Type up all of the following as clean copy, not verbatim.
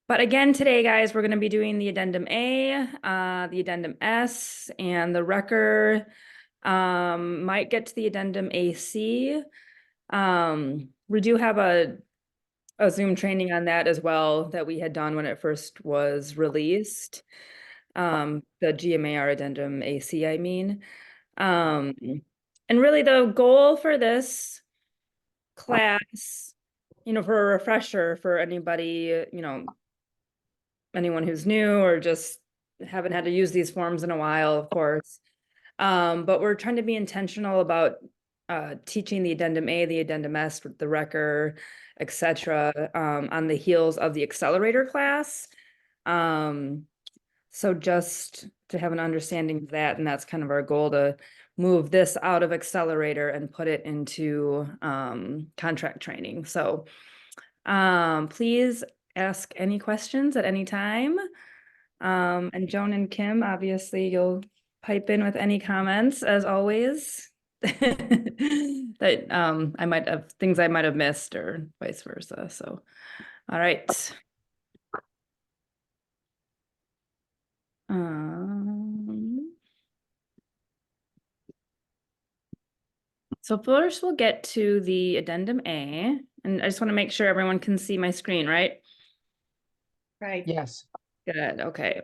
But again, today, guys, we're going to be doing the Addendum A, the Addendum S, and the RECR. Might get to the Addendum AC. We do have a Zoom training on that as well that we had done when it first was released. The GMAR Addendum AC, I mean. And really the goal for this class, for a refresher for anybody, anyone who's new or just haven't had to use these forms in a while, of course. But we're trying to be intentional about teaching the Addendum A, the Addendum S, the RECR, etc., on the heels of the accelerator class. So just to have an understanding of that, and that's kind of our goal, to move this out of accelerator and put it into contract training. So please ask any questions at any time. And Joan and Kim, obviously, you'll pipe in with any comments as always. That I might have things I might have missed or vice versa. So, all right. So first we'll get to the Addendum A, and I just want to make sure everyone can see my screen, right? Right. Yes. Good, okay.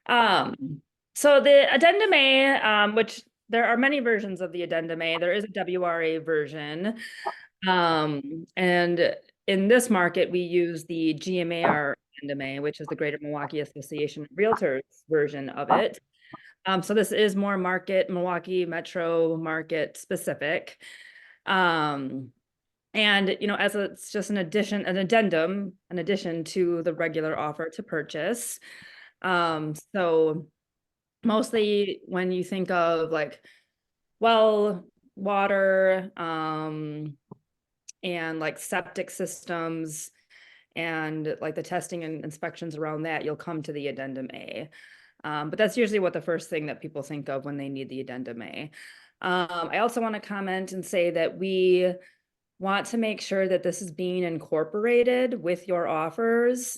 So the Addendum A, which there are many versions of the Addendum A, there is a WRA version. And in this market, we use the GMAR Addendum A, which is the Greater Milwaukee Association of Realtors version of it. So this is more Milwaukee metro market specific. And as it's just an addendum, an addition to the regular offer to purchase. So mostly when you think of like well, water, and like septic systems and like the testing and inspections around that, you'll come to the Addendum A. But that's usually what the first thing that people think of when they need the Addendum A. I also want to comment and say that we want to make sure that this is being incorporated with your offers,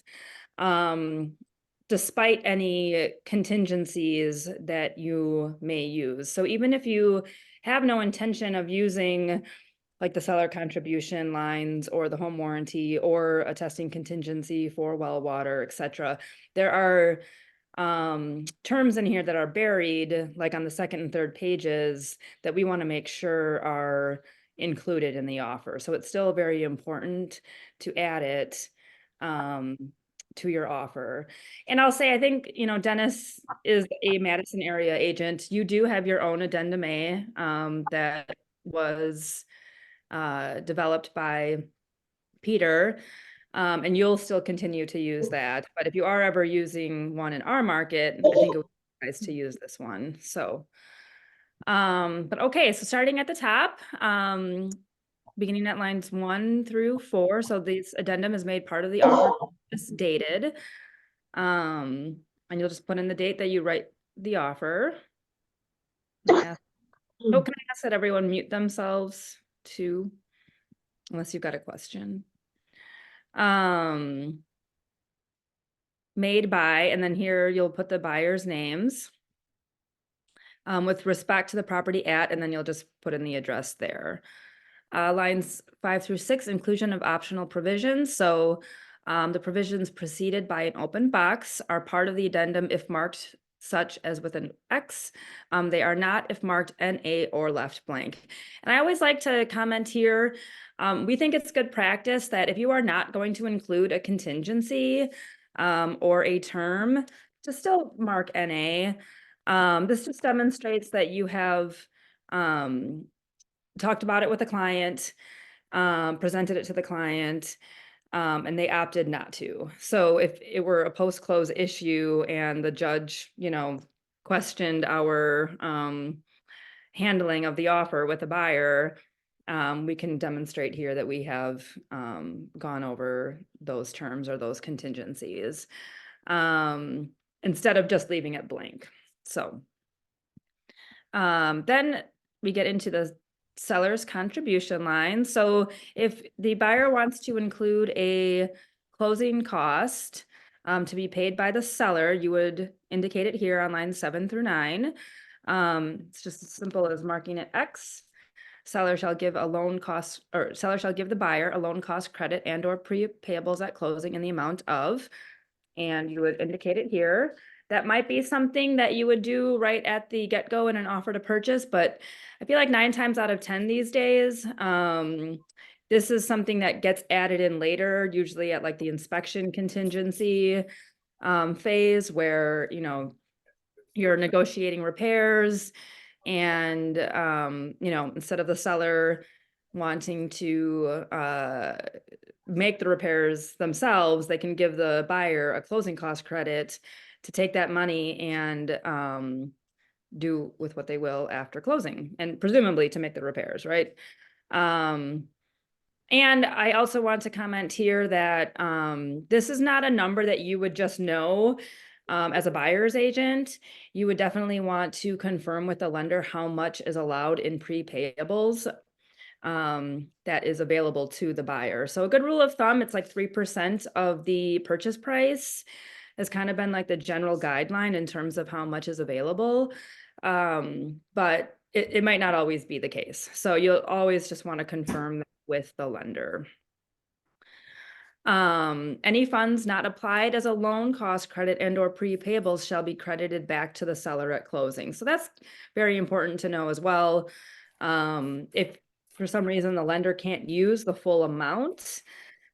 despite any contingencies that you may use. So even if you have no intention of using like the seller contribution lines or the home warranty or a testing contingency for well water, etc., there are terms in here that are buried like on the second and third pages that we want to make sure are included in the offer. So it's still very important to add it to your offer. And I'll say, I think, Dennis is a Madison area agent. You do have your own Addendum A that was developed by Peter. And you'll still continue to use that. But if you are ever using one in our market, I think it would be nice to use this one. So, but okay, so starting at the top, beginning at lines 1 through 4. So this addendum is made part of the offer, it's dated. And you'll just put in the date that you write the offer. Oh, can I ask that everyone mute themselves too? Unless you've got a question. Made by, and then here you'll put the buyer's names with respect to the property at, and then you'll just put in the address there. Lines 5 through 6, inclusion of optional provisions. So the provisions preceded by an open box are part of the addendum if marked such as with an X. They are not if marked NA or left blank. And I always like to comment here, we think it's good practice that if you are not going to include a contingency or a term, to still mark NA. This just demonstrates that you have talked about it with the client, presented it to the client, and they opted not to. So if it were a post-close issue and the judge, questioned our handling of the offer with the buyer, we can demonstrate here that we have gone over those terms or those contingencies instead of just leaving it blank. So then we get into the seller's contribution line. So if the buyer wants to include a closing cost to be paid by the seller, you would indicate it here on lines 7 through 9. It's just as simple as marking it X. Seller shall give a loan cost, or seller shall give the buyer a loan cost credit and or pre-payables at closing in the amount of, and you would indicate it here. That might be something that you would do right at the get-go in an offer to purchase, but I feel like 9 times out of 10 these days, this is something that gets added in later, usually at like the inspection contingency phase where, you know, you're negotiating repairs and, you know, instead of the seller wanting to make the repairs themselves, they can give the buyer a closing cost credit to take that money and do with what they will after closing, and presumably to make the repairs, right? And I also want to comment here that this is not a number that you would just know as a buyer's agent. You would definitely want to confirm with the lender how much is allowed in prepayables that is available to the buyer. So a good rule of thumb, it's like 3% of the purchase price has kind of been like the general guideline in terms of how much is available. But it might not always be the case. So you'll always just want to confirm that with the lender. Any funds not applied as a loan cost credit and or prepayables shall be credited back to the seller at closing. So that's very important to know as well. If for some reason the lender can't use the full amount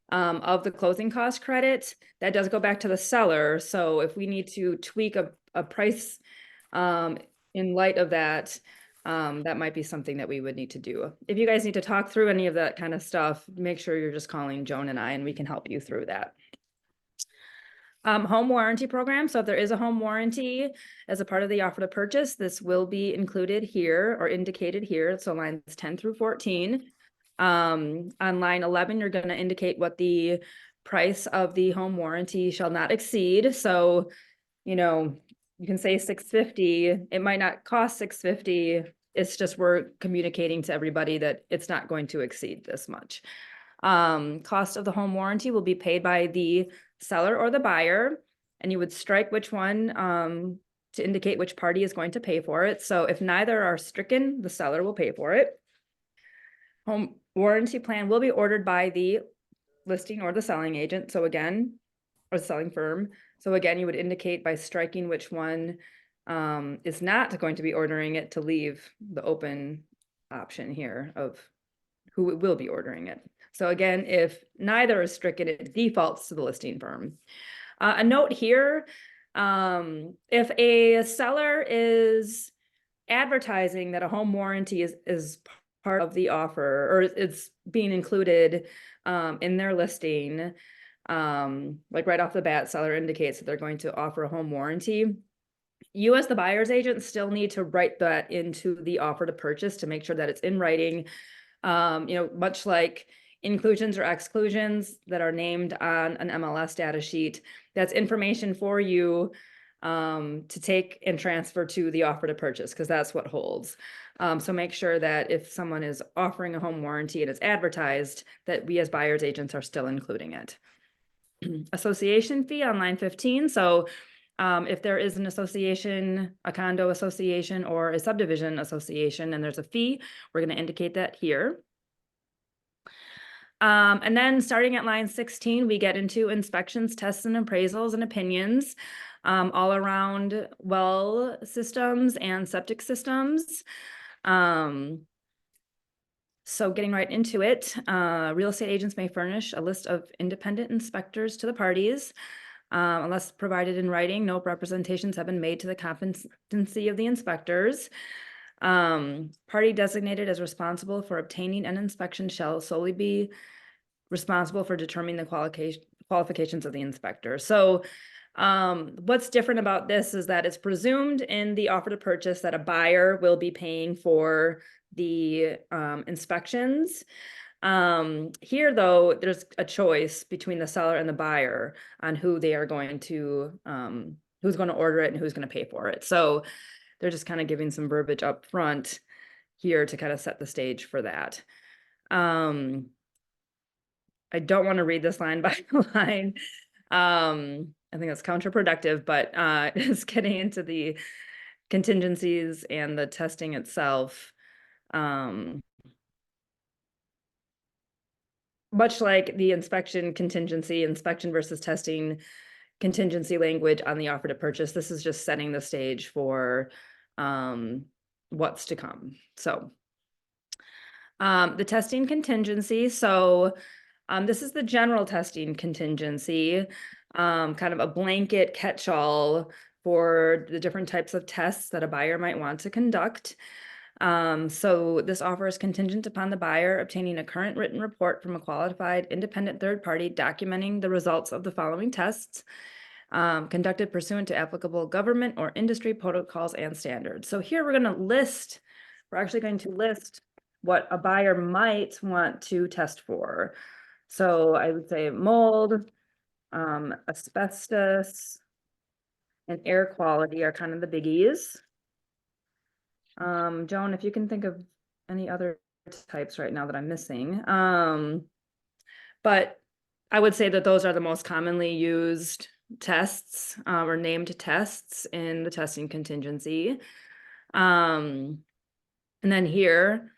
of the closing cost credit, that does go back to the seller. So if we need to tweak a price in light of that, that might be something that we would need to do. If you guys need to talk through any of that kind of stuff, make sure you're just calling Joan and I, and we can help you through that. Home warranty program. So if there is a home warranty as a part of the offer to purchase, this will be included here or indicated here. So lines 10 through 14. On line 11, you're going to indicate what the price of the home warranty shall not exceed. So, you know, you can say $650. It might not cost $650. It's just we're communicating to everybody that it's not going to exceed this much. Cost of the home warranty will be paid by the seller or the buyer, and you would strike which one to indicate which party is going to pay for it. So if neither are stricken, the seller will pay for it. Home warranty plan will be ordered by the listing or the selling agent. So again, or the selling firm. So again, you would indicate by striking which one is not going to be ordering it to leave the open option here of who will be ordering it. So again, if neither is stricken, it defaults to the listing firm. A note here, if a seller is advertising that a home warranty is part of the offer, or it's being included in their listing, like right off the bat, seller indicates that they're going to offer a home warranty. You as the buyer's agent still need to write that into the offer to purchase to make sure that it's in writing. You know, much like inclusions or exclusions that are named on an MLS data sheet, that's information for you to take and transfer to the offer to purchase, because that's what holds. So make sure that if someone is offering a home warranty and it's advertised, that we as buyer's agents are still including it. Association fee on line 15. So if there is an association, a condo association or a subdivision association, and there's a fee, we're going to indicate that here. And then starting at line 16, we get into inspections, tests, and appraisals and opinions all around well systems and septic systems. So getting right into it, real estate agents may furnish a list of independent inspectors to the parties. Unless provided in writing, no representations have been made to the competency of the inspectors. Party designated as responsible for obtaining an inspection shall solely be responsible for determining the qualifications of the inspector. So what's different about this is that it's presumed in the offer to purchase that a buyer will be paying for the inspections. Here though, there's a choice between the seller and the buyer on who they are going to, who's going to order it and who's going to pay for it. So they're just kind of giving some verbiage up front here to kind of set the stage for that. I don't want to read this line by line. I think that's counterproductive, but it's getting into the contingencies and the testing itself. Much like the inspection contingency, inspection versus testing contingency language on the offer to purchase, this is just setting the stage for what's to come. So the testing contingency. So this is the general testing contingency, kind of a blanket catch-all for the different types of tests that a buyer might want to conduct. So this offer is contingent upon the buyer obtaining a current written report from a qualified independent third party documenting the results of the following tests, conducted pursuant to applicable government or industry protocols and standards. So here we're actually going to list what a buyer might want to test for. So I would say mold, asbestos, and air quality are kind of the biggies. Joan, if you can think of any other types right now that I'm missing. But I would say that those are the most commonly used tests, or named tests in the testing contingency. And then here,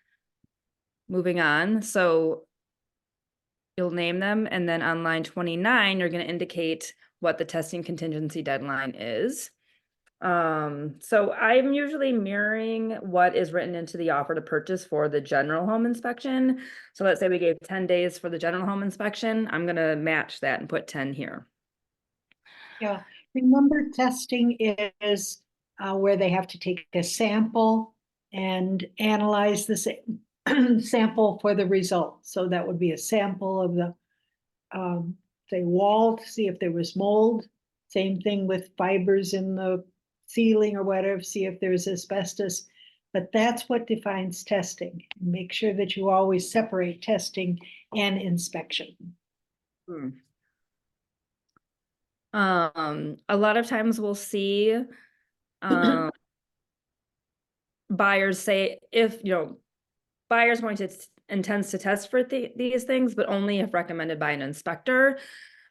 moving on, so you'll name them, and then on line 29, you're going to indicate what the testing contingency deadline is. So I'm usually mirroring what is written into the offer to purchase for the general home inspection. So let's say we gave 10 days for the general home inspection. I'm going to match that and put 10 here. Yeah, remember testing is where they have to take a sample and analyze the sample for the result. So that would be a sample of the, say, wall to see if there was mold. Same thing with fibers in the ceiling or whatever, see if there's asbestos. But that's what defines testing. Make sure that you always separate testing and inspection. A lot of times we'll see buyers say, if buyers going to intends to test for these things, but only if recommended by an inspector.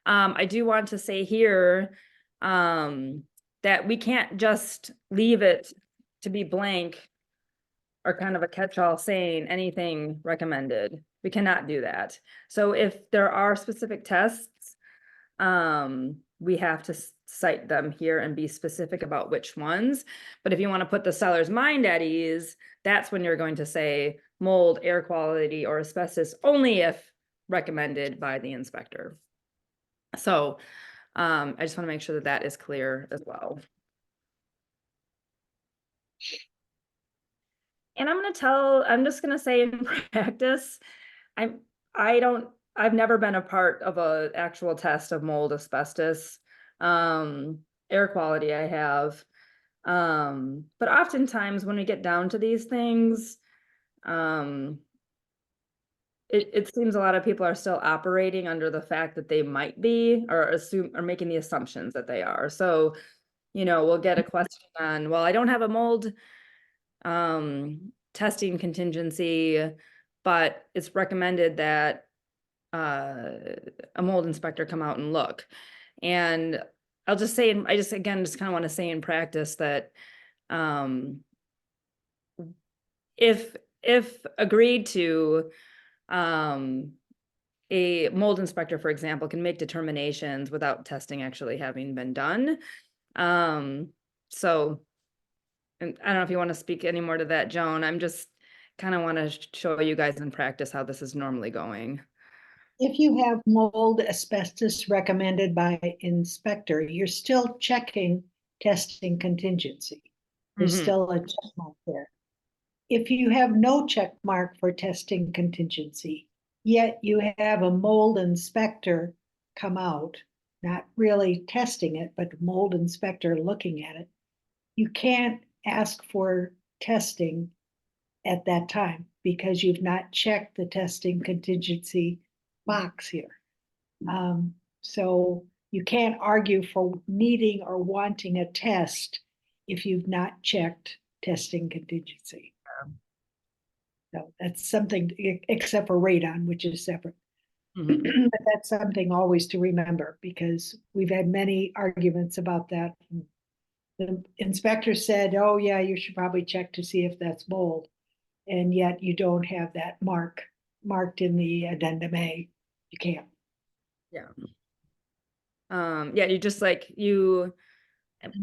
I do want to say here that we can't just leave it to be blank or kind of a catch-all saying anything recommended. We cannot do that. So if there are specific tests, we have to cite them here and be specific about which ones. But if you want to put the seller's mind at ease, that's when you're going to say mold, air quality, or asbestos only if recommended by the inspector. So I just want to make sure that that is clear as well. And I'm just going to say in practice, I've never been a part of a actual test of mold, asbestos, air quality I have. But oftentimes when we get down to these things, it seems a lot of people are still operating under the fact that they might be, or making the assumptions that they are. So, we'll get a question on, well, I don't have a mold testing contingency, but it's recommended that a mold inspector come out and look. And I'll just say, I just kind of want to say in practice that if agreed to, a mold inspector, for example, can make determinations without testing actually having been done. So, and I don't know if you want to speak any more to that, Joan. I'm just kind of want to show you guys in practice how this is normally going. If you have mold, asbestos recommended by inspector, you're still checking testing contingency. There's still a check mark there. If you have no check mark for testing contingency, yet you have a mold inspector come out, not really testing it, but mold inspector looking at it, you can't ask for testing at that time because you've not checked the testing contingency box here. So you can't argue for needing or wanting a test if you've not checked testing contingency. So that's something, except for radon, which is separate. Mhm. But that's something always to remember, because we've had many arguments about that. The inspector said, oh yeah, you should probably check to see if that's mold. And yet you don't have that marked in the addendum A. You can't. Yeah. Yeah, you just like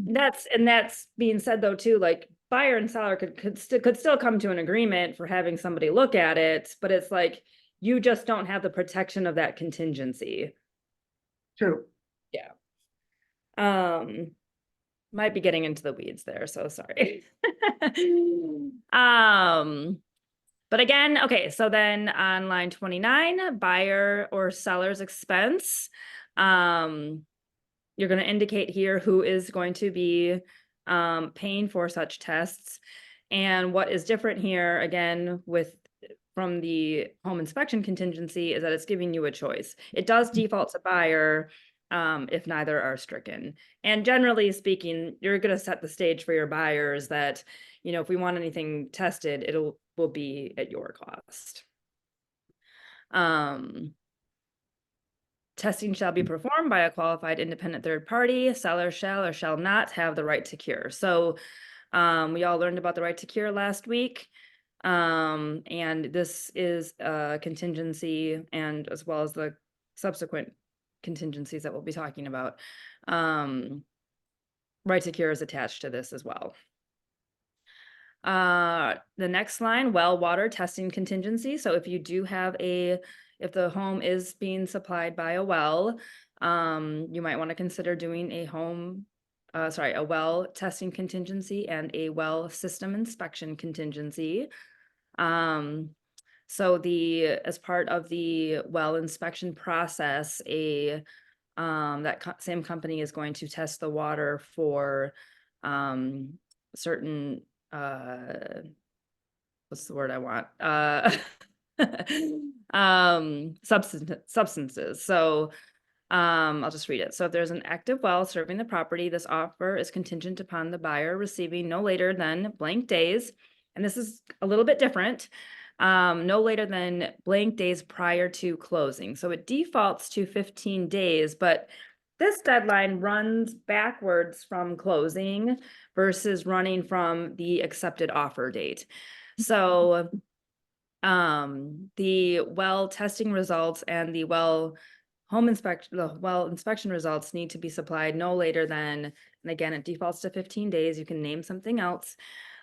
that's being said though too, like buyer and seller could still come to an agreement for having somebody look at it, but it's like you just don't have the protection of that contingency. True. Yeah. Might be getting into the weeds there, so sorry. But again, okay, so then on line 29, buyer or seller's expense. You're going to indicate here who is going to be paying for such tests. And what is different here, again, from the home inspection contingency, is that it's giving you a choice. It does default to buyer if neither are stricken. And generally speaking, you're going to set the stage for your buyers that, if we want anything tested, will be at your cost. Testing shall be performed by a qualified independent third party. Seller shall or shall not have the right to cure. So we all learned about the right to cure last week. And this is a contingency, and as well as the subsequent contingencies that we'll be talking about. Right to cure is attached to this as well. The next line, well water testing contingency. So if you do have if the home is being supplied by a well, you might want to consider doing a well testing contingency and a well system inspection contingency. So as part of the well inspection process, same company is going to test the water for certain what's the word I want? Substances. So I'll just read it. So if there's an active well serving the property, this offer is contingent upon the buyer receiving no later than blank days. And this is a little bit different. No later than blank days prior to closing. So it defaults to 15 days, but this deadline runs backwards from closing versus running from the accepted offer date. So the well testing results and the well inspection results need to be supplied no later than, and again, it defaults to 15 days. You can name something else.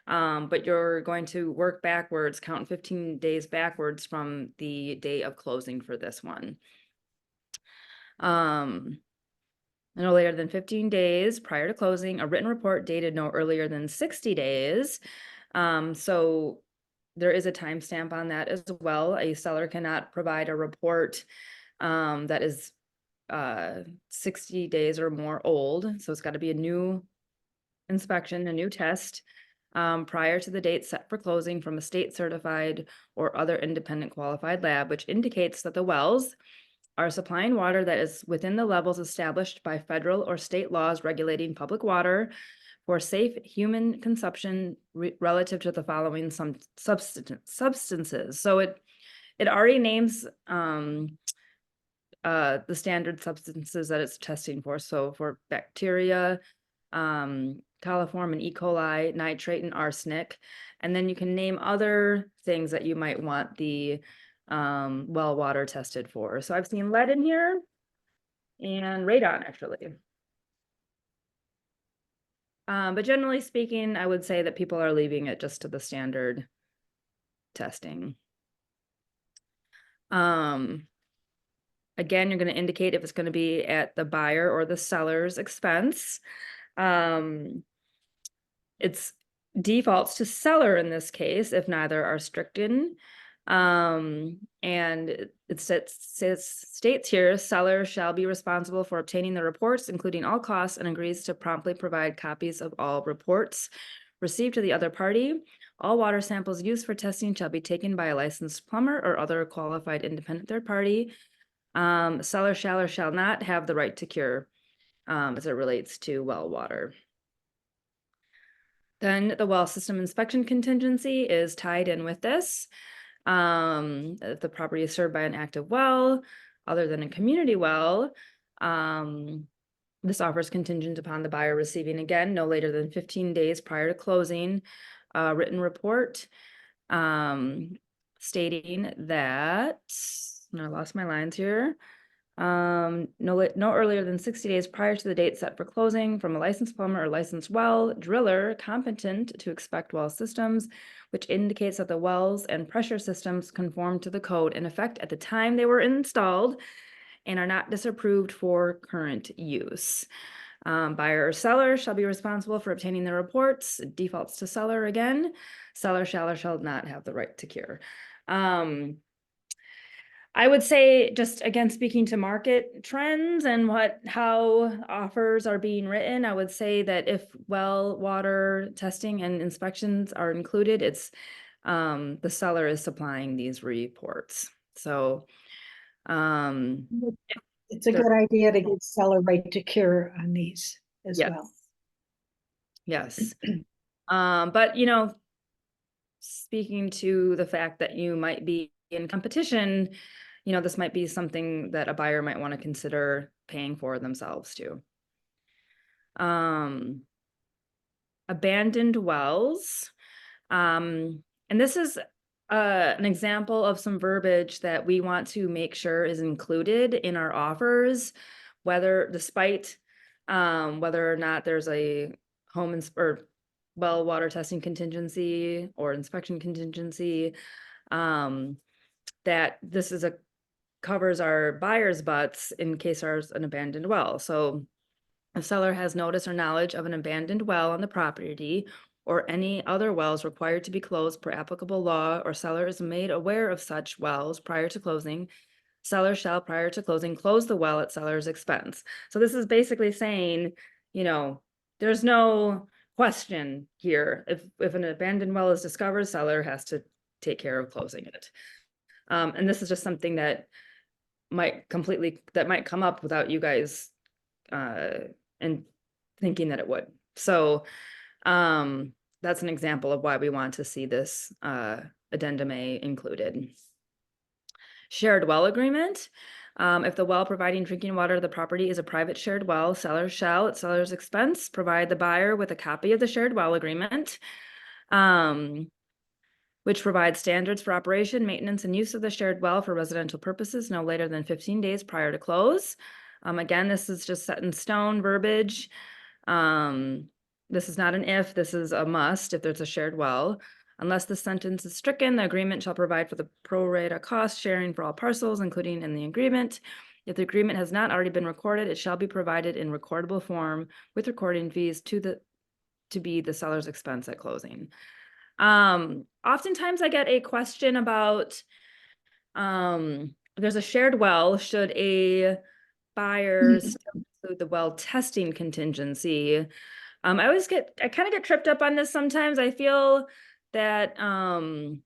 But you're going to work backwards, count 15 days backwards from the day of closing for this one. No later than 15 days prior to closing, a written report dated no earlier than 60 days. So there is a timestamp on that as well. A seller cannot provide a report that is 60 days or more old. So it's got to be a new inspection, a new test prior to the date set for closing from a state certified or other independent qualified lab, which indicates that the wells are supplying water that is within the levels established by federal or state laws regulating public water for safe human consumption relative to the following substances. So it already names the standard substances that it's testing for. So for bacteria, coliform and E. coli, nitrate and arsenic. And then you can name other things that you might want the well water tested for. So I've seen lead in here and radon actually. But generally speaking, I would say that people are leaving it just to the standard testing. Again, you're going to indicate if it's going to be at the buyer or the seller's expense. It's defaults to seller in this case if neither are stricken. And it states here, seller shall be responsible for obtaining the reports, including all costs, and agrees to promptly provide copies of all reports received to the other party. All water samples used for testing shall be taken by a licensed plumber or other qualified independent third party. Seller shall or shall not have the right to cure as it relates to well water. Then the well system inspection contingency is tied in with this. If the property is served by an active well, other than a community well, this offer is contingent upon the buyer receiving, again, no later than 15 days prior to closing, a written report stating that, and I lost my lines here. No earlier than 60 days prior to the date set for closing from a licensed plumber or licensed well driller competent to inspect well systems, which indicates that the wells and pressure systems conform to the code in effect at the time they were installed and are not disapproved for current use. Buyer or seller shall be responsible for obtaining the reports. Defaults to seller again. Seller shall or shall not have the right to cure. I would say, just again, speaking to market trends and how offers are being written, I would say that if well water testing and inspections are included, it's the seller is supplying these reports. So it's a good idea to get seller right to cure on these as yes. well. Yes. But you know, speaking to the fact that you might be in competition, you know, this might be something that a buyer might want to consider paying for themselves too. Abandoned wells. And this is an example of some verbiage that we want to make sure is included in our offers, despite whether or not there's a or well water testing contingency or inspection contingency, that this is covers our buyer's butts in case there's an abandoned well. So if seller has notice or knowledge of an abandoned well on the property or any other wells required to be closed per applicable law, or seller is made aware of such wells prior to closing, seller shall prior to closing close the well at seller's expense. So this is basically saying, you know, there's no question here. If an abandoned well is discovered, seller has to take care of closing it. And this is just something that might come up without you guys and thinking that it would. So that's an example of why we want to see this addendum A included. Shared well agreement. If the well providing drinking water to the property is a private shared well, seller shall, at seller's expense, provide the buyer with a copy of the shared well agreement, which provides standards for operation, maintenance, and use of the shared well for residential purposes no later than 15 days prior to close. Again, this is just set in stone verbiage. This is not an if, this is a must if there's a shared well. Unless the sentence is stricken, the agreement shall provide for the pro rata cost sharing for all parcels, including in the agreement. If the agreement has not already been recorded, it shall be provided in recordable form with recording fees to be the seller's expense at closing. Oftentimes I get a question about there's a shared well, should a buyer still include the well testing contingency? I kind of get tripped up on this sometimes. I feel that and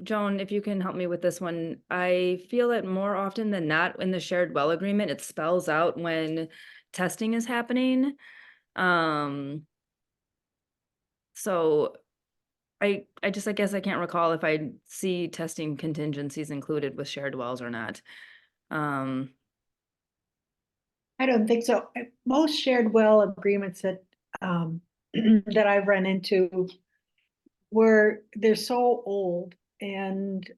Joan, if you can help me with this one, I feel that more often than not in the shared well agreement, it spells out when testing is happening. So I guess I can't recall if I see testing contingencies included with shared wells or not. I don't think so. Most shared well agreements that that I've run into where they're so old and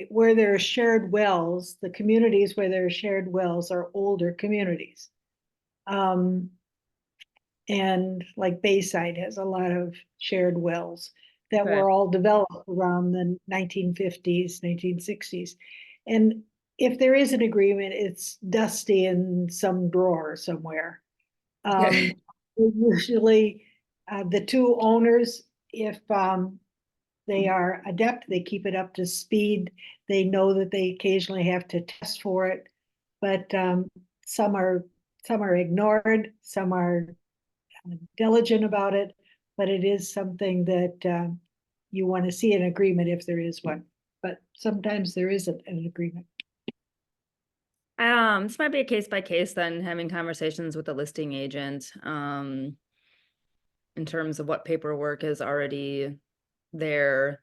where there are shared wells, the communities where there are shared wells are older communities. And like Bayside has a lot of shared wells that were all developed around the 1950s, 1960s. And if there is an agreement, it's dusty in some drawer somewhere. Usually the two owners, if they are adept, they keep it up to speed. They know that they occasionally have to test for it, but some are ignored, some are diligent about it, but it is something that you want to see an agreement if there is one, but sometimes there isn't an agreement. This might be a case by case then, having conversations with the listing agent in terms of what paperwork is already there,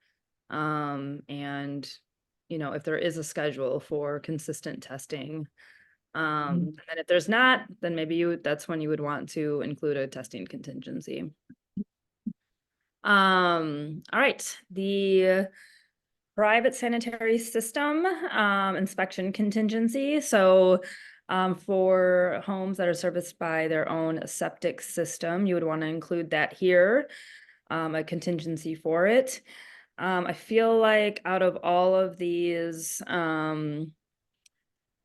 and if there is a schedule for consistent testing. And if there's not, then maybe that's when you would want to include a testing contingency. All right, the private sanitary system inspection contingency. So for homes that are serviced by their own septic system, you would want to include that here, a contingency for it. I feel like out of all of these,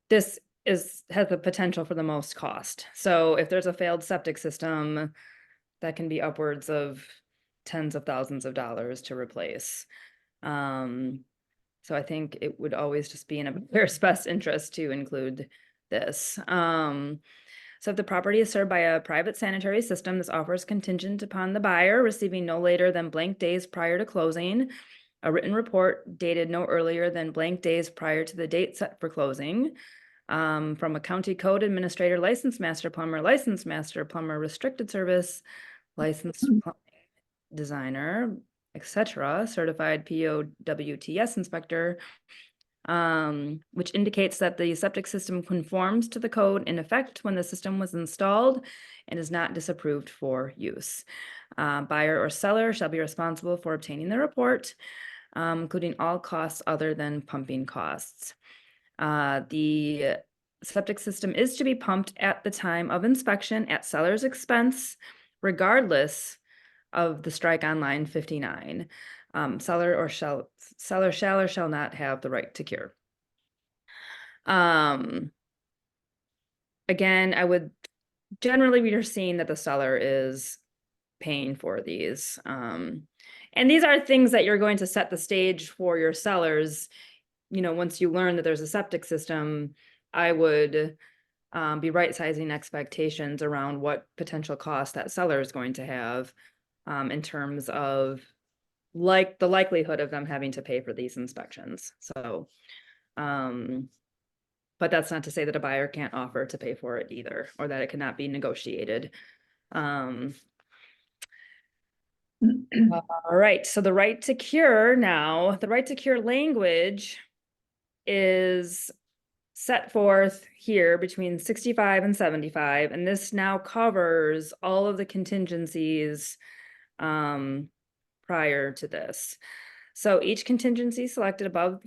this has the potential for the most cost. So if there's a failed septic system, that can be upwards of tens of thousands of dollars to replace. So I think it would always just be in a buyer's best interest to include this. So if the property is served by a private sanitary system, this offer is contingent upon the buyer receiving no later than blank days prior to closing, a written report dated no earlier than blank days prior to the date set for closing, from a county code administrator, licensed master plumber, restricted service, licensed plumbing designer, etc., certified POWTS inspector, which indicates that the septic system conforms to the code in effect when the system was installed and is not disapproved for use. Buyer or seller shall be responsible for obtaining the report, including all costs other than pumping costs. The septic system is to be pumped at the time of inspection at seller's expense, regardless of the strike on line 59. Seller shall or shall not have the right to cure. Again, I would generally be seeing that the seller is paying for these. And these are things that you're going to set the stage for your sellers. Once you learn that there's a septic system, I would be right-sizing expectations around what potential cost that seller is going to have in terms of the likelihood of them having to pay for these inspections. So, but that's not to say that a buyer can't offer to pay for it either, or that it cannot be negotiated. All right, so the right to cure now, the right to cure language is set forth here between 65 and 75, and this now covers all of the contingencies prior to this. So each contingency selected above,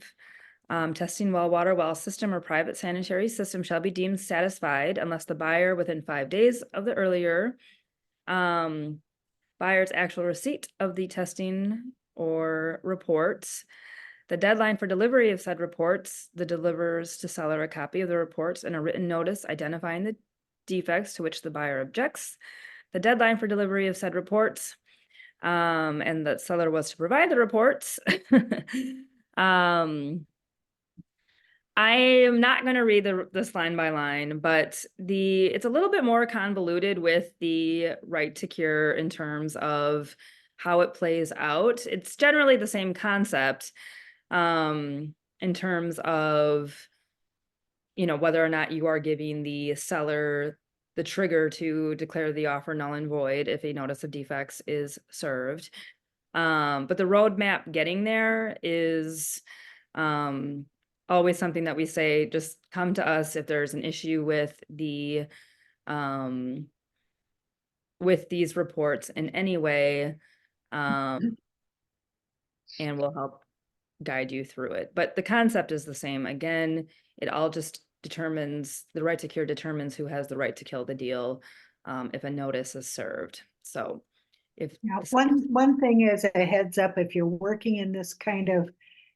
testing well system or private sanitary system shall be deemed satisfied unless the buyer within 5 days of the earlier buyer's actual receipt of the testing or reports. The deadline for delivery of said reports, the delivers to seller a copy of the reports and a written notice identifying the defects to which the buyer objects. The deadline for delivery of said reports, and the seller was to provide the reports. I am not going to read this line by line, but it's a little bit more convoluted with the right to cure in terms of how it plays out. It's generally the same concept in terms of, whether or not you are giving the seller the trigger to declare the offer null and void if a notice of defects is served. But the roadmap getting there is always something that we say, just come to us if there's an issue with with these reports in any way, and we'll help guide you through it. But the concept is the same. Again, it all just determines, the right to cure determines who has the right to kill the deal if a notice is served. So if now, one thing is a heads up, if you're working in this kind of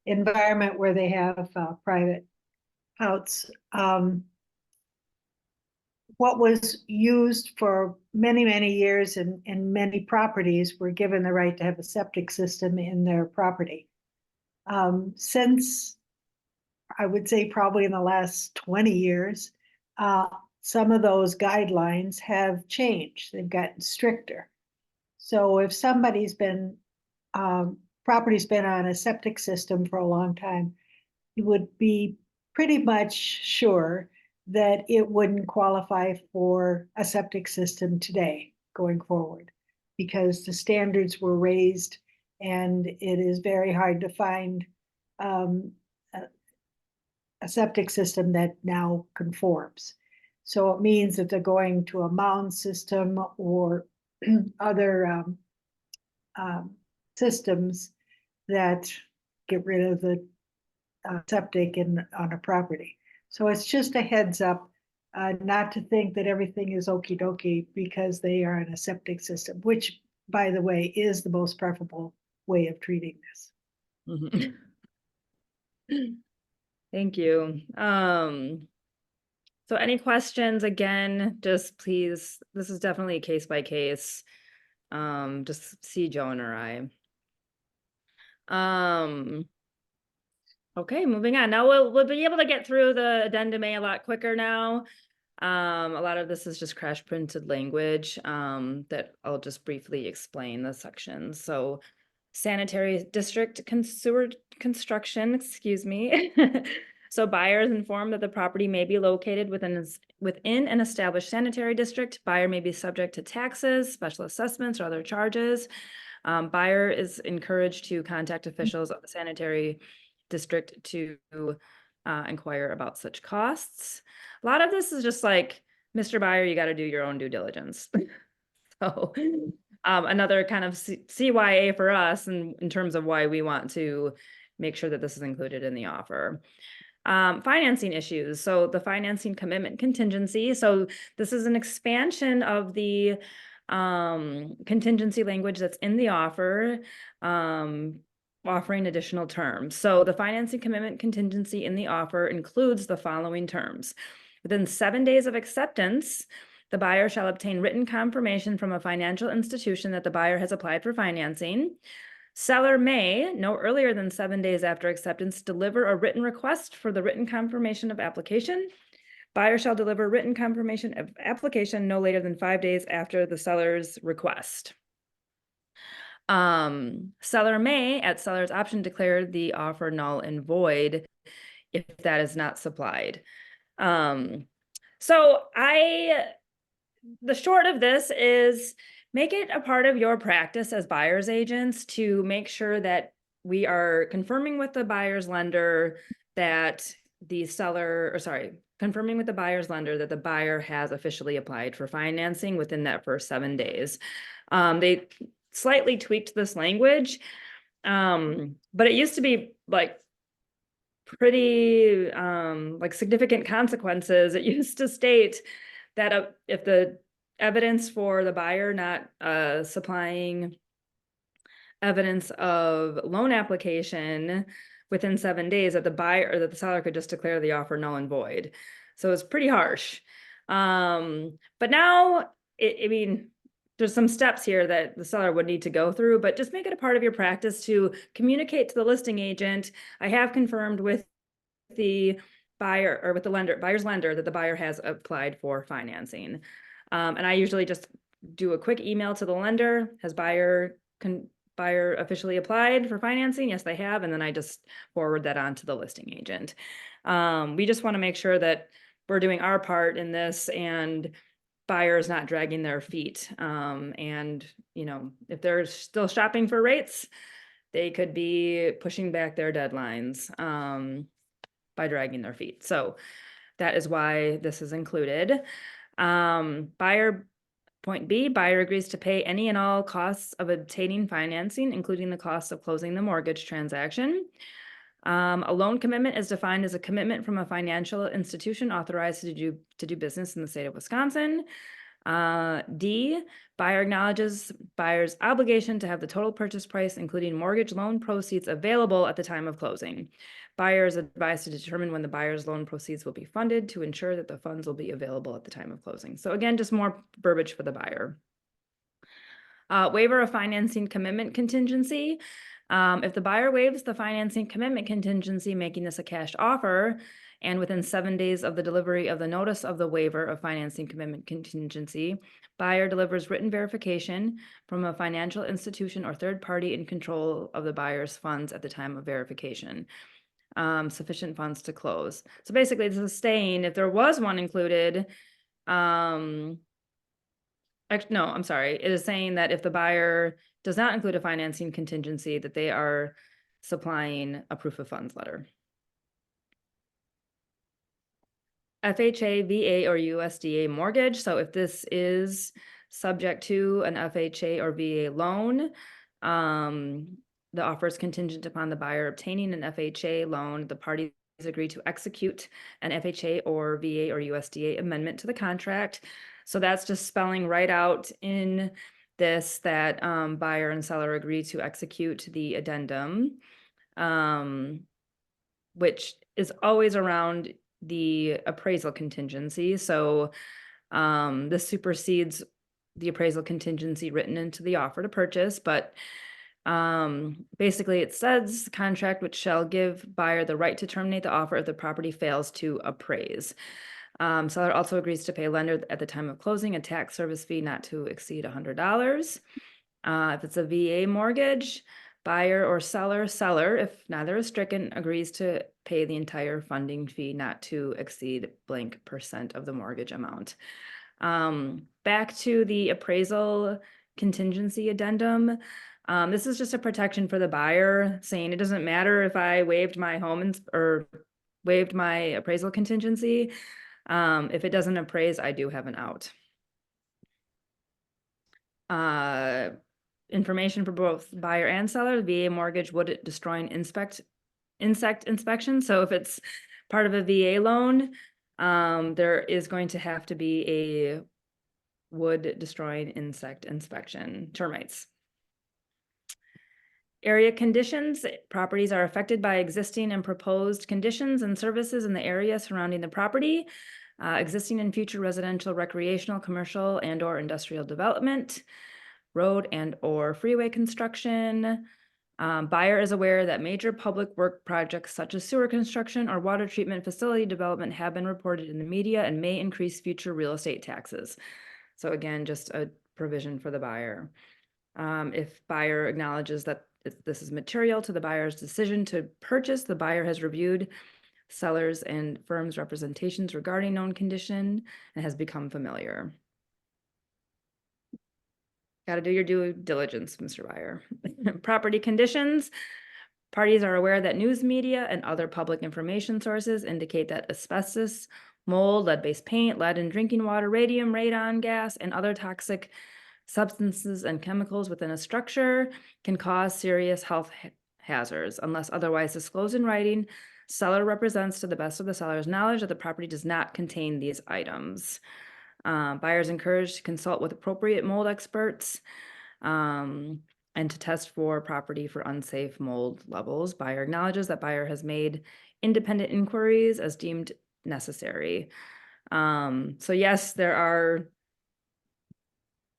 environment where they have private outs, what was used for many, many years and many properties were given the right to have a septic system in their property. Since I would say probably in the last 20 years, some of those guidelines have changed. They've gotten stricter. So if somebody's been, property's been on a septic system for a long time, you would be pretty much sure that it wouldn't qualify for a septic system today going forward, because the standards were raised and it is very hard to find a septic system that now conforms. So it means that they're going to a mound system or other systems that get rid of the septic on a property. So it's just a heads up, not to think that everything is okey dokey because they are in a septic system, which, by the way, is the most preferable way of treating this. Mhm. Thank you. So any questions, again, just please, this is definitely case by case. Just see Joan or I. Okay, moving on. Now we'll be able to get through the addendum A a lot quicker now. A lot of this is just crash printed language that I'll just briefly explain the sections. So sanitary district sewer construction, excuse me. So buyer is informed that the property may be located within an established sanitary district. Buyer may be subject to taxes, special assessments, or other charges. Buyer is encouraged to contact officials of the sanitary district to inquire about such costs. A lot of this is just like, Mr. Buyer, you got to do your own due diligence. So another kind of CYA for us in terms of why we want to make sure that this is included in the offer. Financing issues. So the financing commitment contingency. So this is an expansion of the contingency language that's in the offer, offering additional terms. So the financing commitment contingency in the offer includes the following terms. Within 7 days of acceptance, the buyer shall obtain written confirmation from a financial institution that the buyer has applied for financing. Seller may, no earlier than 7 days after acceptance, deliver a written request for the written confirmation of application. Buyer shall deliver written confirmation of application no later than 5 days after the seller's request. Seller may, at seller's option, declare the offer null and void if that is not supplied. So the short of this is make it a part of your practice as buyer's agents to make sure that we are confirming with the buyer's lender that confirming with the buyer's lender that the buyer has officially applied for financing within that first 7 days. They slightly tweaked this language, but it used to be like pretty like significant consequences. It used to state that if the evidence for the buyer not supplying evidence of loan application within 7 days, that the buyer or that the seller could just declare the offer null and void. So it's pretty harsh. But now, I mean, there's some steps here that the seller would need to go through, but just make it a part of your practice to communicate to the listing agent. I have confirmed with the buyer or with the buyer's lender that the buyer has applied for financing. And I usually just do a quick email to the lender. Has buyer officially applied for financing? Yes, they have. And then I just forward that on to the listing agent. We just want to make sure that we're doing our part in this and buyers not dragging their feet. And, you know, if they're still shopping for rates, they could be pushing back their deadlines by dragging their feet. So that is why this is included. Point B, buyer agrees to pay any and all costs of obtaining financing, including the cost of closing the mortgage transaction. A loan commitment is defined as a commitment from a financial institution authorized to do business in the state of Wisconsin. D, buyer acknowledges buyer's obligation to have the total purchase price, including mortgage loan proceeds, available at the time of closing. Buyer is advised to determine when the buyer's loan proceeds will be funded to ensure that the funds will be available at the time of closing. So again, just more verbiage for the buyer. Waiver of financing commitment contingency. If the buyer waives the financing commitment contingency, making this a cash offer, and within 7 days of the delivery of the notice of the waiver of financing commitment contingency, buyer delivers written verification from a financial institution or third party in control of the buyer's funds at the time of verification. Sufficient funds to close. So basically, this is saying if there was one included, no, I'm sorry. It is saying that if the buyer does not include a financing contingency, that they are supplying a proof of funds letter. FHA, VA, or USDA mortgage. So if this is subject to an FHA or VA loan, the offer is contingent upon the buyer obtaining an FHA loan. The parties agree to execute an FHA or VA or USDA amendment to the contract. So that's just spelling right out in this that buyer and seller agree to execute the addendum, which is always around the appraisal contingency. So this supersedes the appraisal contingency written into the offer to purchase, but basically it says contract which shall give buyer the right to terminate the offer if the property fails to appraise. Seller also agrees to pay lender at the time of closing a tax service fee not to exceed $100. If it's a VA mortgage, buyer or seller, if neither is stricken, agrees to pay the entire funding fee not to exceed blank % of the mortgage amount. Back to the appraisal contingency addendum. This is just a protection for the buyer, saying it doesn't matter if I waived my or waived my appraisal contingency. If it doesn't appraise, I do have an out. Information for both buyer and seller. The VA mortgage would destroy an insect inspection. So if it's part of a VA loan, there is going to have to be a wood destroying insect inspection, termites. Area conditions. Properties are affected by existing and proposed conditions and services in the area surrounding the property. Existing and future residential, recreational, commercial, and or industrial development, road and or freeway construction. Buyer is aware that major public work projects such as sewer construction or water treatment facility development have been reported in the media and may increase future real estate taxes. So again, just a provision for the buyer. If buyer acknowledges that this is material to the buyer's decision to purchase, the buyer has reviewed sellers and firms' representations regarding known condition and has become familiar. Got to do your due diligence, Mr. Buyer. Property conditions. Parties are aware that news media and other public information sources indicate that asbestos, mold, lead-based paint, lead in drinking water, radium, radon gas, and other toxic substances and chemicals within a structure can cause serious health hazards. Unless otherwise disclosed in writing, seller represents to the best of the seller's knowledge that the property does not contain these items. Buyers encouraged to consult with appropriate mold experts and to test for property for unsafe mold levels. Buyer acknowledges that buyer has made independent inquiries as deemed necessary. So yes, there are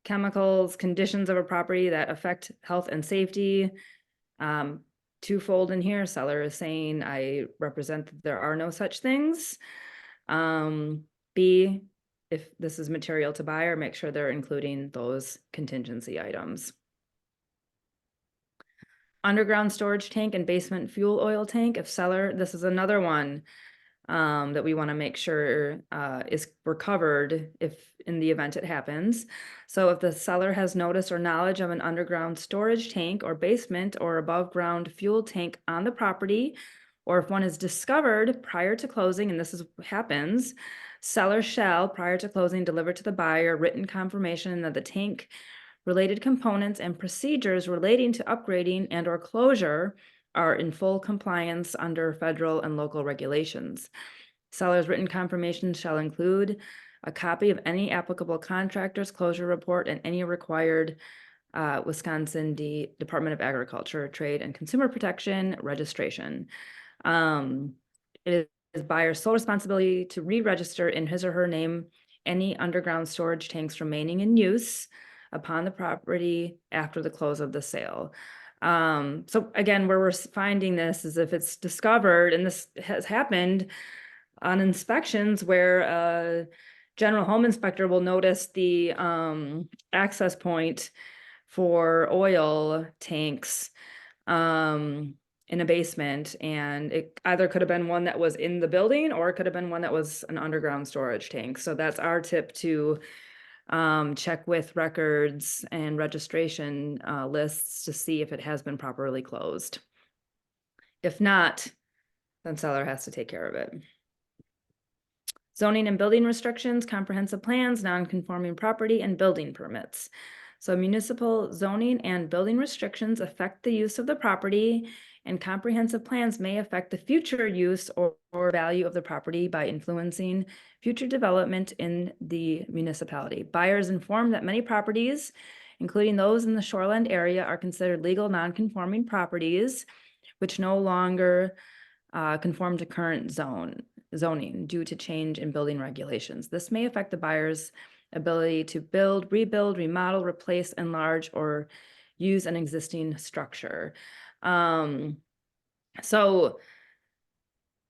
chemicals, conditions of a property that affect health and safety. Twofold in here, seller is saying, I represent that there are no such things. B, if this is material to buyer, make sure they're including those contingency items. Underground storage tank and basement fuel oil tank. If seller, this is another one that we want to make sure we're covered if in the event it happens. So if the seller has notice or knowledge of an underground storage tank or basement or above ground fuel tank on the property, or if one is discovered prior to closing, and this is what happens, seller shall, prior to closing, deliver to the buyer written confirmation that the tank related components and procedures relating to upgrading and or closure are in full compliance under federal and local regulations. Seller's written confirmation shall include a copy of any applicable contractor's closure report and any required Wisconsin Department of Agriculture, Trade, and Consumer Protection registration. It is buyer's sole responsibility to re-register in his or her name any underground storage tanks remaining in use upon the property after the close of the sale. So again, where we're finding this is if it's discovered, and this has happened on inspections where a general home inspector will notice the access point for oil tanks in a basement, and it either could have been one that was in the building or it could have been one that was an underground storage tank. So that's our tip to check with records and registration lists to see if it has been properly closed. If not, then seller has to take care of it. zoning and building restrictions, comprehensive plans, non-conforming property, and building permits. So municipal zoning and building restrictions affect the use of the property, and comprehensive plans may affect the future use or value of the property by influencing future development in the municipality. Buyers informed that many properties, including those in the shoreland area, are considered legal non-conforming properties, which no longer conform to current zoning due to change in building regulations. This may affect the buyer's ability to build, rebuild, remodel, replace, enlarge, or use an existing structure. So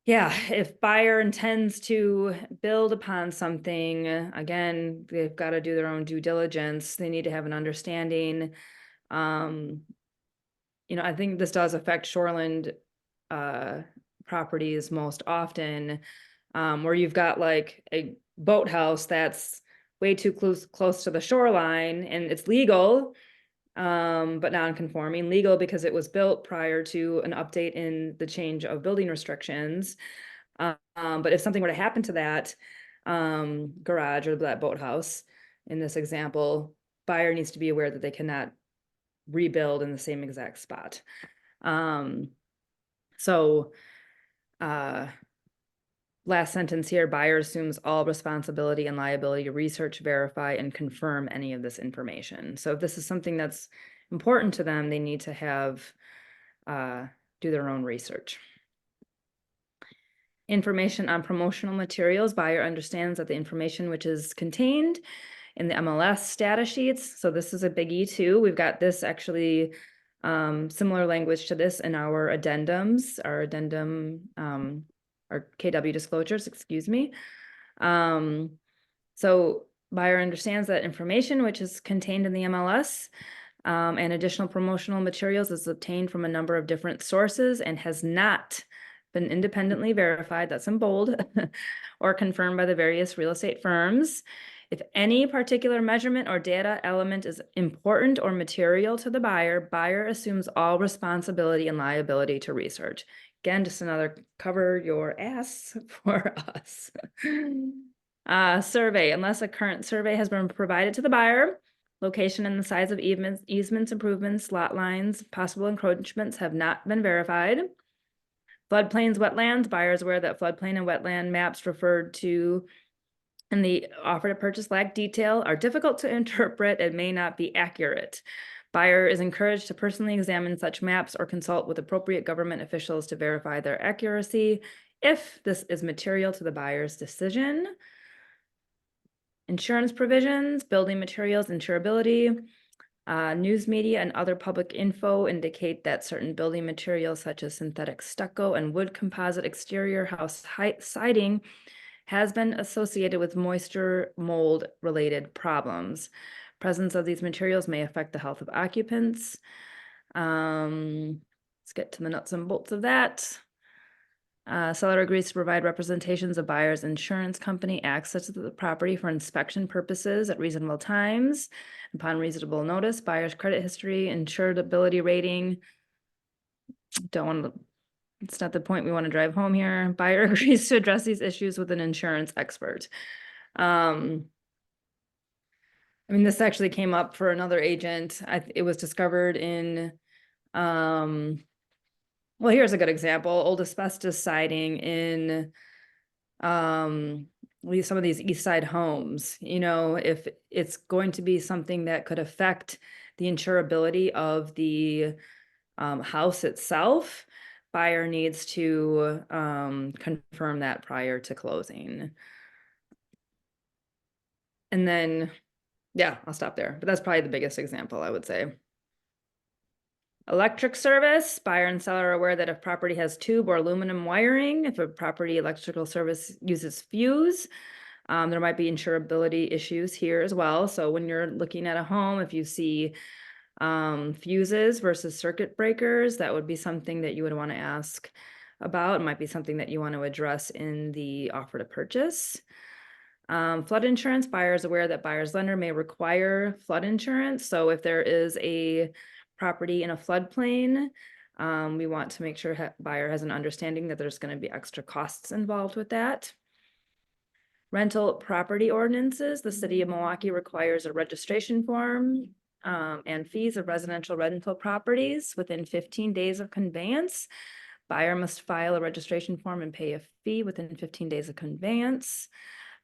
yeah, if buyer intends to build upon something, again, they've got to do their own due diligence. They need to have an understanding. I think this does affect shoreland properties most often, where you've got like a boathouse that's way too close to the shoreline, and it's legal, but non-conforming. Legal because it was built prior to an update in the change of building restrictions. But if something were to happen to that garage or that boathouse, in this example, buyer needs to be aware that they cannot rebuild in the same exact spot. Last sentence here, buyer assumes all responsibility and liability to research, verify, and confirm any of this information. So if this is something that's important to them, they need to have, do their own research. Information on promotional materials. Buyer understands that the information which is contained in the MLS data sheets. So this is a biggie too. We've got this actually similar language to this in our addendums, our KW disclosures, excuse me. So buyer understands that information which is contained in the MLS and additional promotional materials is obtained from a number of different sources and has not been independently verified, that's in bold, or confirmed by the various real estate firms. If any particular measurement or data element is important or material to the buyer assumes all responsibility and liability to research. Again, just another cover your ass for us. Survey, unless a current survey has been provided to the buyer, location and the size of easements, improvements, lot lines, possible encroachments have not been verified. Floodplains, wetlands, buyers aware that floodplain and wetland maps referred to in the offer to purchase lack detail, are difficult to interpret, and may not be accurate. Buyer is encouraged to personally examine such maps or consult with appropriate government officials to verify their accuracy if this is material to the buyer's decision. Insurance provisions, building materials, insurability. News media and other public info indicate that certain building materials such as synthetic stucco and wood composite exterior house siding has been associated with moisture, mold related problems. Presence of these materials may affect the health of occupants. Let's get to the nuts and bolts of that. Seller agrees to provide representations of buyer's insurance company access to the property for inspection purposes at reasonable times. Upon reasonable notice, buyer's credit history, insurability rating. It's not the point we want to drive home here. Buyer agrees to address these issues with an insurance expert. This actually came up for another agent. It was discovered in, well, here's a good example, old asbestos siding in some of these East Side homes. If it's going to be something that could affect the insurability of the house itself, buyer needs to confirm that prior to closing. And then, yeah, I'll stop there. But that's probably the biggest example, I would say. Electric service, buyer and seller are aware that if property has tube or aluminum wiring, if a property electrical service uses fuse, there might be insurability issues here as well. So when you're looking at a home, if you see fuses versus circuit breakers, that would be something that you would want to ask about. It might be something that you want to address in the offer to purchase. Flood insurance, buyers aware that buyer's lender may require flood insurance. So if there is a property in a floodplain, we want to make sure buyer has an understanding that there's going to be extra costs involved with that. Rental property ordinances, the city of Milwaukee requires a registration form and fees of residential rental properties within 15 days of conveyance. Buyer must file a registration form and pay a fee within 15 days of conveyance.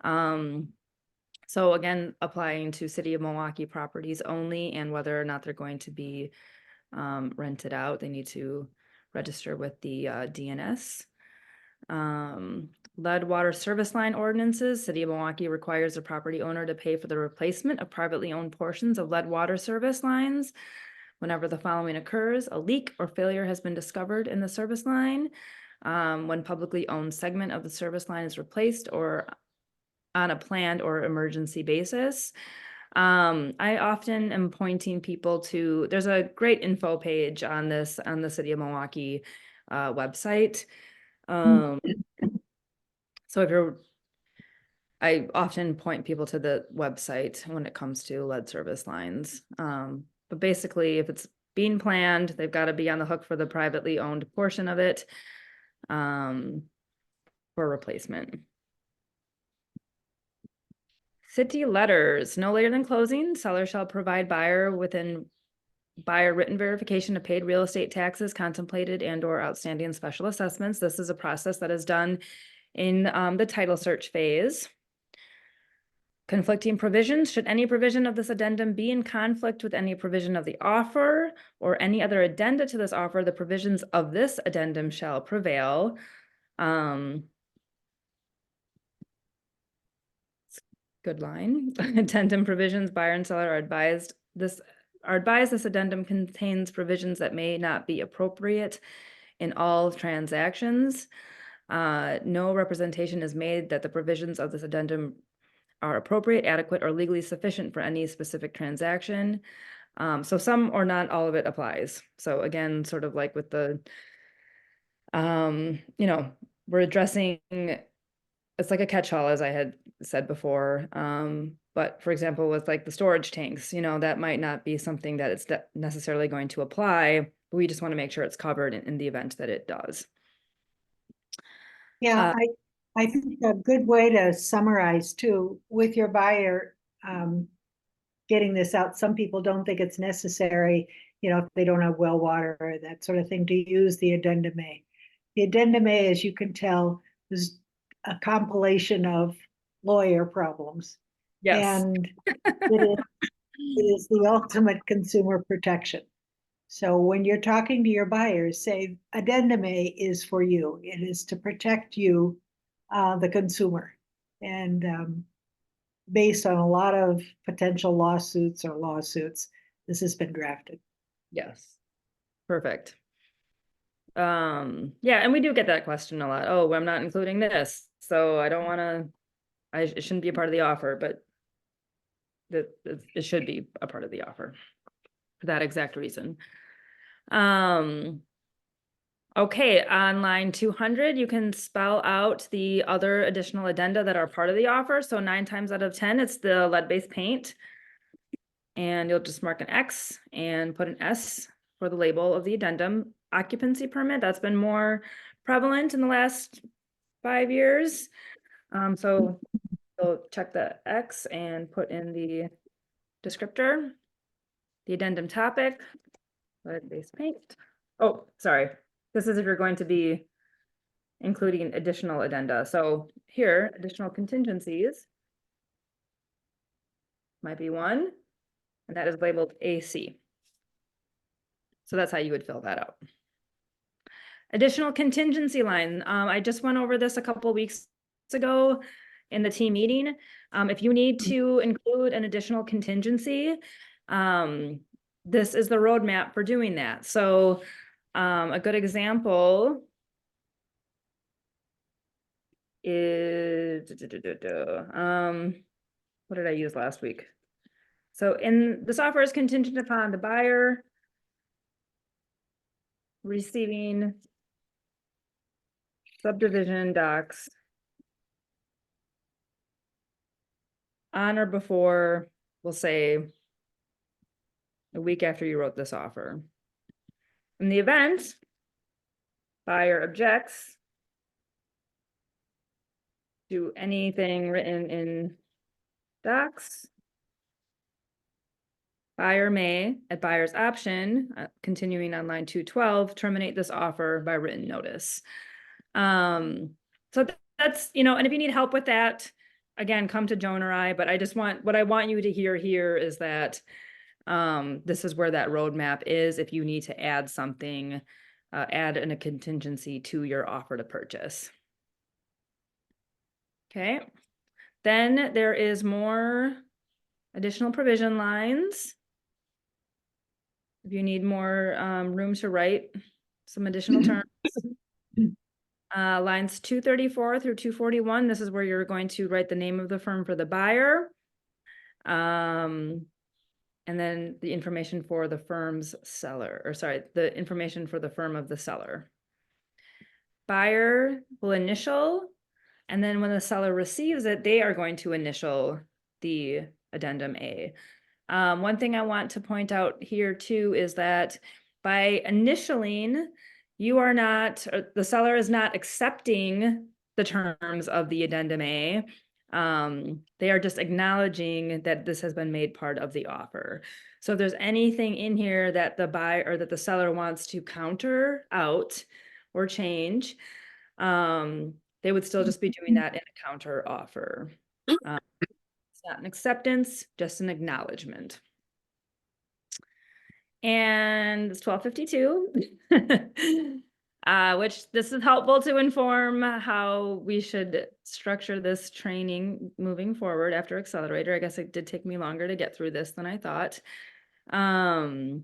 So again, applying to city of Milwaukee properties only, and whether or not they're going to be rented out, they need to register with the DNS. Lead water service line ordinances, city of Milwaukee requires a property owner to pay for the replacement of privately owned portions of lead water service lines. Whenever the following occurs: a leak or failure has been discovered in the service line, when publicly owned segment of the service line is replaced, or on a planned or emergency basis. I often am pointing people to, there's a great info page on this on the city of Milwaukee website. So I often point people to the website when it comes to lead service lines. But basically, if it's being planned, they've got to be on the hook for the privately owned portion of it for replacement. City letters, no later than closing, seller shall provide buyer written verification of paid real estate taxes, contemplated and or outstanding special assessments. This is a process that is done in the title search phase. Conflicting provisions, should any provision of this addendum be in conflict with any provision of the offer or any other addenda to this offer, the provisions of this addendum shall prevail. Good line. Addendum provisions, buyer and seller are advised this addendum contains provisions that may not be appropriate in all transactions. No representation is made that the provisions of this addendum are appropriate, adequate, or legally sufficient for any specific transaction. So some or not all of it applies. So again, sort of like with the, we're addressing, it's like a catch-all, as I had said before. But for example, with like the storage tanks, that might not be something that it's necessarily going to apply. But we just want to make sure it's covered in the event that it does. Yeah, I think a good way to summarize too, with your buyer getting this out, some people don't think it's necessary, if they don't have well water or that sort of thing, to use the Addendum A. The Addendum A, as you can tell, is a compilation of lawyer problems. Yes. And it is the ultimate consumer protection. So when you're talking to your buyers, say Addendum A is for you. It is to protect you, the consumer. And based on a lot of potential lawsuits, this has been drafted. Yes. Perfect. Yeah, and we do get that question a lot. Oh, I'm not including this, so I don't want to, it shouldn't be a part of the offer, but it should be a part of the offer for that exact reason. Okay, on line 200, you can spell out the other additional addenda that are part of the offer. So 9 times out of 10, it's the lead-based paint. And you'll just mark an X and put an S for the label of the addendum. Occupancy permit, that's been more prevalent in the last 5 years. So check the X and put in the descriptor, the addendum topic, lead-based paint. Oh, sorry. This is if you're going to be including additional addenda. So here, additional contingencies might be one, and that is labeled AC. So that's how you would fill that out. Additional contingency line. I just went over this a couple weeks ago in the team meeting. If you need to include an additional contingency, this is the roadmap for doing that. So a good example is, what did I use last week? So in this offer is contingent upon the buyer receiving subdivision docs on or before, we'll say, a week after you wrote this offer. In the event buyer objects, Do anything written in docs. Buyer may, at buyer's option, continuing on line 212, terminate this offer by written notice. So that's, and if you need help with that, again, come to Joan or I, but what I want you to hear here is that this is where that roadmap is. If you need to add something, add in a contingency to your offer to purchase. Okay. Then there is more additional provision lines. If you need more room to write some additional terms. Lines 234 through 241, this is where you're going to write the name of the firm for the buyer. And then the information for the firm's seller, or sorry, the information for the firm of the seller. Buyer will initial, and then when the seller receives it, they are going to initial the addendum A. One thing I want to point out here too is that by initialing, the seller is not accepting the terms of the addendum A. They are just acknowledging that this has been made part of the offer. So if there's anything in here that the buyer or that the seller wants to counter out or change, they would still just be doing that in a counter offer. It's not an acceptance, just an acknowledgement. And it's 1252, which this is helpful to inform how we should structure this training moving forward after Accelerator. I guess it did take me longer to get through this than I thought. That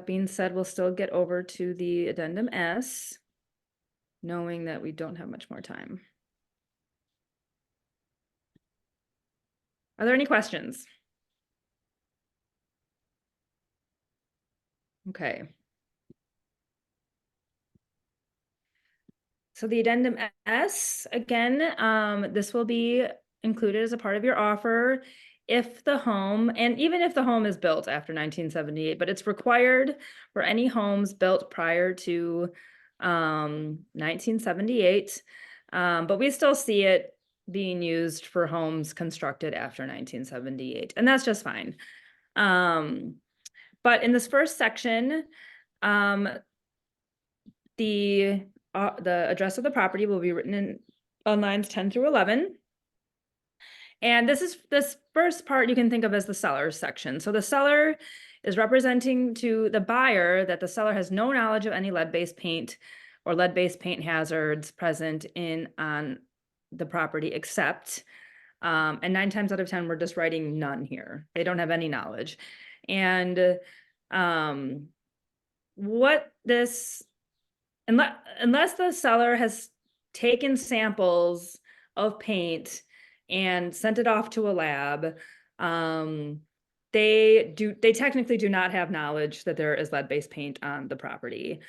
being said, we'll still get over to the Addendum S, knowing that we don't have much more time. Are there any questions? Okay. So the Addendum S, again, this will be included as a part of your offer if the home, and even if the home is built after 1978, but it's required for any homes built prior to 1978. But we still see it being used for homes constructed after 1978, and that's just fine. But in this first section, the address of the property will be written on lines 10 through 11. And this first part you can think of as the seller's section. So the seller is representing to the buyer that the seller has no knowledge of any lead-based paint or lead-based paint hazards present on the property except, and 9 times out of 10, we're just writing none here. They don't have any knowledge. And unless the seller has taken samples of paint and sent it off to a lab, they technically do not have knowledge that there is lead-based paint on the property.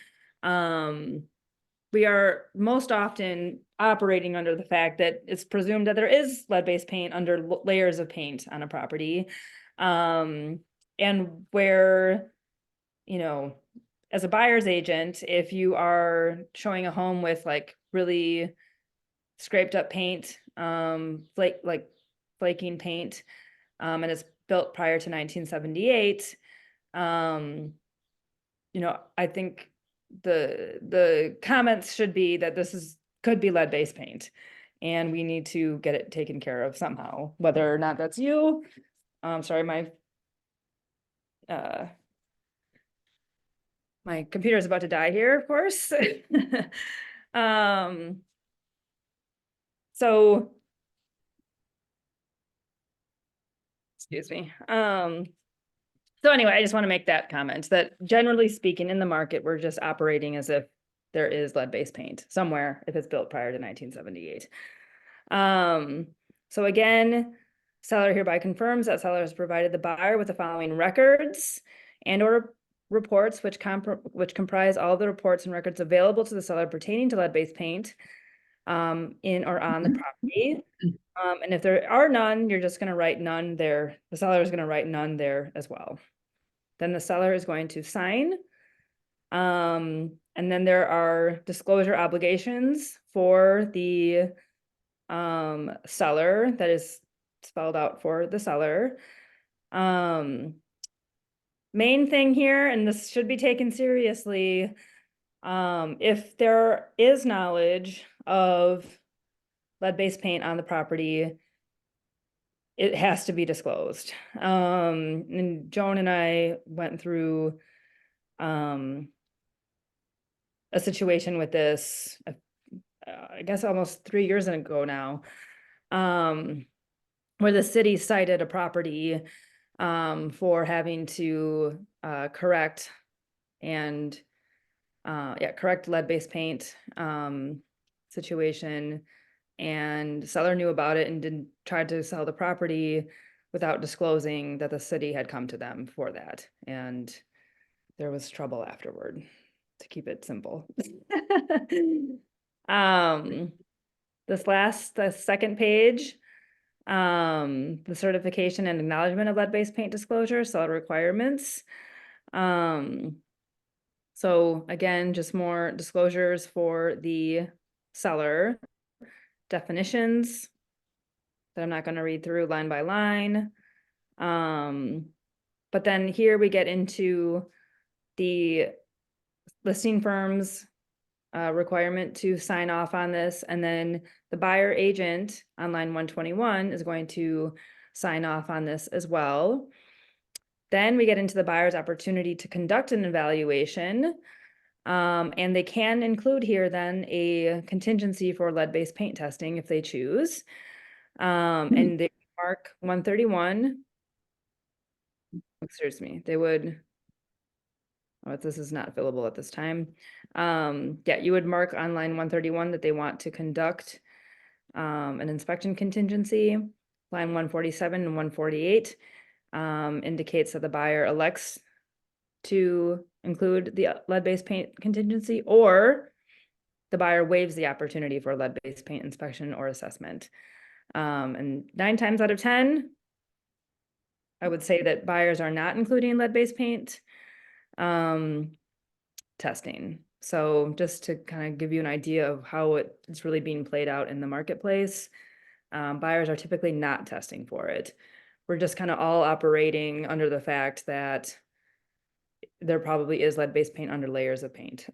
We are most often operating under the fact that it's presumed that there is lead-based paint under layers of paint on a property. And where, as a buyer's agent, if you are showing a home with like really scraped up paint, flaking paint, and it's built prior to 1978, I think the comments should be that could be lead-based paint, and we need to get it taken care of somehow, whether or not that's you. Sorry, my computer is about to die here, of course. So, excuse me. So anyway, I just want to make that comment that generally speaking in the market, we're just operating as if there is lead-based paint somewhere if it's built prior to 1978. So again, seller hereby confirms that seller has provided the buyer with the following records and or reports which comprise all the reports and records available to the seller pertaining to lead-based paint in or on the property. And if there are none, you're just going to write none there. The seller is going to write none there as well. Then the seller is going to sign. And then there are disclosure obligations for the seller that is spelled out for the seller. Main thing here, and this should be taken seriously, if there is knowledge of lead-based paint on the property, it has to be disclosed. And Joan and I went through a situation with this, I guess almost 3 years ago now, where the city cited a property for having to correct lead-based paint situation, and seller knew about it and didn't try to sell the property without disclosing that the city had come to them for that, and there was trouble afterward, to keep it simple. The second page, the certification and acknowledgement of lead-based paint disclosure, seller requirements. So again, just more disclosures for the seller, definitions that I'm not going to read through line by line. But then here we get into the listing firm's requirement to sign off on this, and then the buyer agent on line 121 is going to sign off on this as well. Then we get into the buyer's opportunity to conduct an evaluation, and they can include here then a contingency for lead-based paint testing if they choose. And they mark 131. Excuse me, they would, oh, this is not fillable at this time. Yeah, you would mark on line 131 that they want to conduct an inspection contingency. Line 147 and 148 indicates that the buyer elects to include the lead-based paint contingency, or the buyer waives the opportunity for lead-based paint inspection or assessment. And 9 times out of 10, I would say that buyers are not including lead-based paint testing. So just to kind of give you an idea of how it's really being played out in the marketplace, buyers are typically not testing for it. We're just kind of all operating under the fact that there probably is lead-based paint under layers of paint.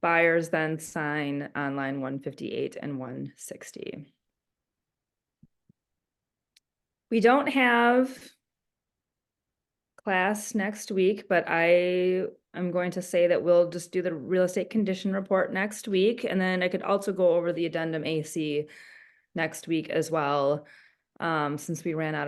Buyers then sign on line 158 and 160. We don't have class next week, but I am going to say that we'll just do the real estate condition report next week, and then I could also go over the addendum AC next week as well, since we ran out of